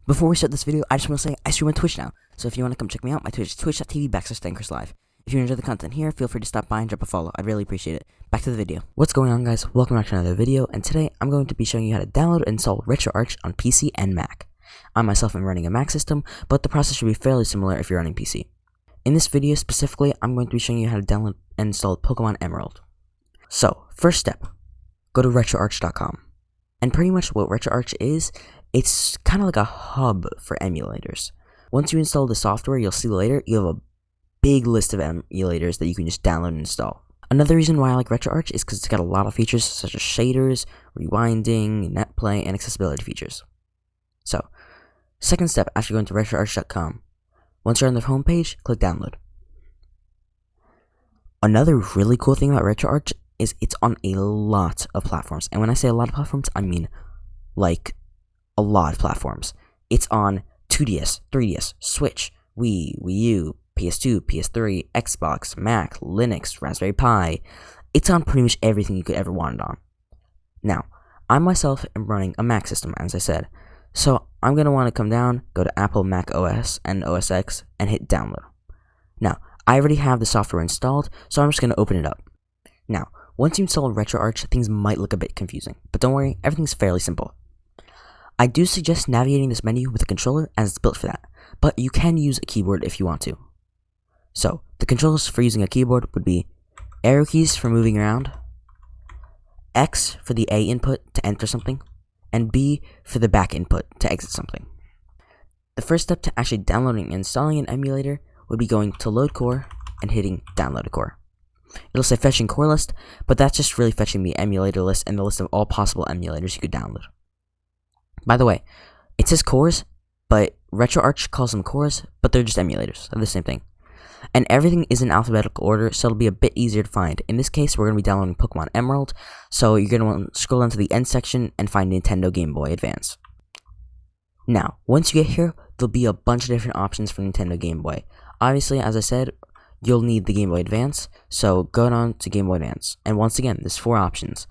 Before we start this video, I just want to say I stream on Twitch now, so if you want to come check me out, my Twitch is twitch.tv/StankersLive. If you enjoy the content here, feel free to stop by and drop a follow. I'd really appreciate it. Back to the video. What's going on, guys? Welcome back to another video, and today I'm going to be showing you how to download and install RetroArch on PC and Mac. I myself am running a Mac system, but the process should be fairly similar if you're running PC. In this video specifically, I'm going to be showing you how to download and install Pokemon Emerald. So, first step, go to RetroArch.com. And pretty much what RetroArch is, it's kind of like a hub for emulators. Once you install the software, you'll see later, you have a big list of emulators that you can just download and install. Another reason why I like RetroArch is because it's got a lot of features such as shaders, rewinding, netplay, and accessibility features. So, second step after going to RetroArch.com. Once you're on the homepage, click download. Another really cool thing about RetroArch is it's on a lot of platforms. And when I say a lot of platforms, I mean like a lot of platforms. It's on 2DS, 3DS, Switch, Wii, Wii U, PS2, PS3, Xbox, Mac, Linux, Raspberry Pi. It's on pretty much everything you could ever want it on. Now, I myself am running a Mac system, as I said. So I'm going to want to come down, go to Apple Mac OS and OS X, and hit download. Now, I already have the software installed, so I'm just going to open it up. Now, once you install RetroArch, things might look a bit confusing, but don't worry, everything's fairly simple. I do suggest navigating this menu with a controller as it's built for that, but you can use a keyboard if you want to. So, the controls for using a keyboard would be arrow keys for moving around, X for the A input to enter something, and B for the back input to exit something. The first step to actually downloading and installing an emulator would be going to load core and hitting download a core. It'll say fetching core list, but that's just really fetching the emulator list and the list of all possible emulators you could download. By the way, it says cores, but RetroArch calls them cores, but they're just emulators. They're the same thing. And everything is in alphabetical order, so it'll be a bit easier to find. In this case, we're going to be downloading Pokemon Emerald, so you're going to want to scroll down to the end section and find Nintendo Game Boy Advance. Now, once you get here, there'll be a bunch of different options for Nintendo Game Boy. Obviously, as I said, you'll need the Game Boy Advance, so go on to Game Boy Advance. And once again, there's 4 options.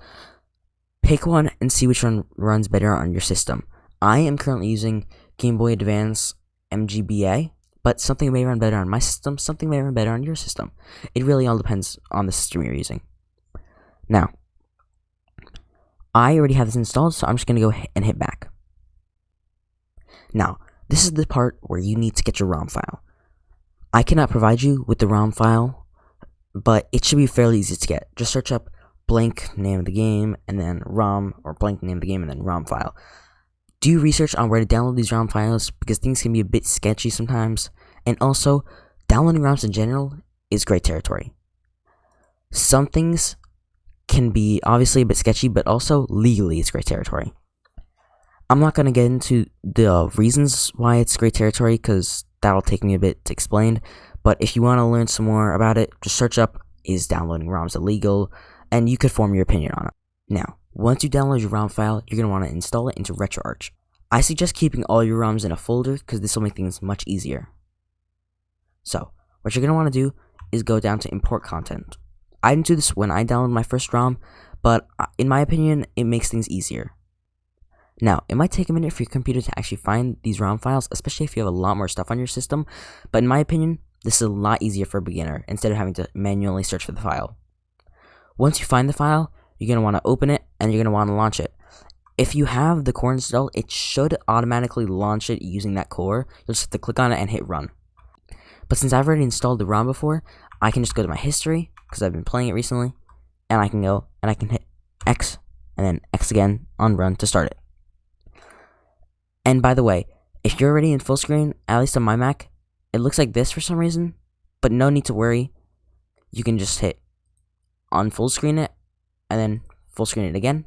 Pick one and see which one runs better on your system. I am currently using Game Boy Advance MGBA, but something may run better on my system, something may run better on your system. It really all depends on the system you're using. Now, I already have this installed, so I'm just going to go and hit back. Now, this is the part where you need to get your ROM file. I cannot provide you with the ROM file, but it should be fairly easy to get. Just search up blank name of the game, and then ROM, or blank name of the game, and then ROM file. Do research on where to download these ROM files, because things can be a bit sketchy sometimes, and also, downloading ROMs in general is great territory. Some things can be obviously a bit sketchy, but also legally it's great territory. I'm not going to get into the reasons why it's great territory, because that'll take me a bit to explain, but if you want to learn some more about it, just search up, is downloading ROMs illegal, and you could form your opinion on it. Now, once you download your ROM file, you're going to want to install it into RetroArch. I suggest keeping all your ROMs in a folder, because this will make things much easier. So, what you're going to want to do is go down to import content. I didn't do this when I downloaded my first ROM, but in my opinion, it makes things easier. Now, it might take a minute for your computer to actually find these ROM files, especially if you have a lot more stuff on your system, but in my opinion, this is a lot easier for a beginner, instead of having to manually search for the file. Once you find the file, you're going to want to open it, and you're going to want to launch it. If you have the core installed, it should automatically launch it using that core. You'll just have to click on it and hit run. But since I've already installed the ROM before, I can just go to my history, because I've been playing it recently, and I can go, and I can hit X, and then X again on run to start it. And by the way, if you're already in full screen, at least on my Mac, it looks like this for some reason, but no need to worry. You can just hit on full screen it, and then full screen it again,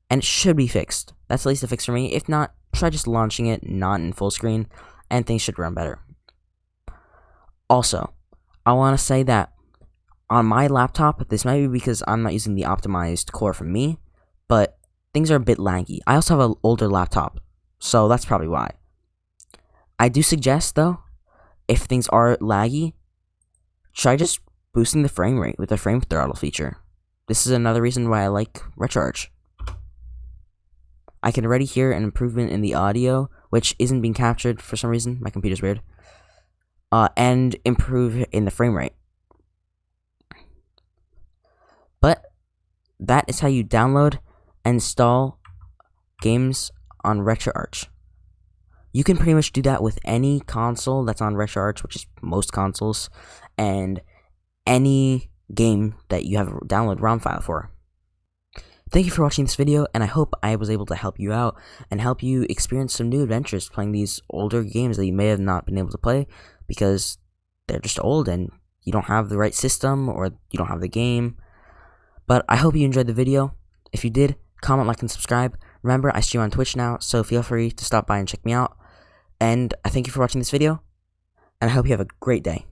and it should be fixed. That's at least a fix for me. If not, try just launching it not in full screen, and things should run better. Also, I want to say that on my laptop, this might be because I'm not using the optimized core for me, but things are a bit laggy. I also have an older laptop, so that's probably why. I do suggest, though, if things are laggy, try just boosting the frame rate with the frame throttle feature. This is another reason why I like RetroArch. I can already hear an improvement in the audio which isn't being captured for some reason. My computer's weird. And improve in the frame rate. But that is how you download and install games on RetroArch. You can pretty much do that with any console that's on RetroArch, which is most consoles, and any game that you have a download ROM file for. Thank you for watching this video, and I hope I was able to help you out and help you experience some new adventures playing these older games that you may have not been able to play because they're just old and you don't have the right system or you don't have the game. But I hope you enjoyed the video. If you did, comment, like, and subscribe. Remember, I stream on Twitch now, so feel free to stop by and check me out. And I thank you for watching this video, and I hope you have a great day.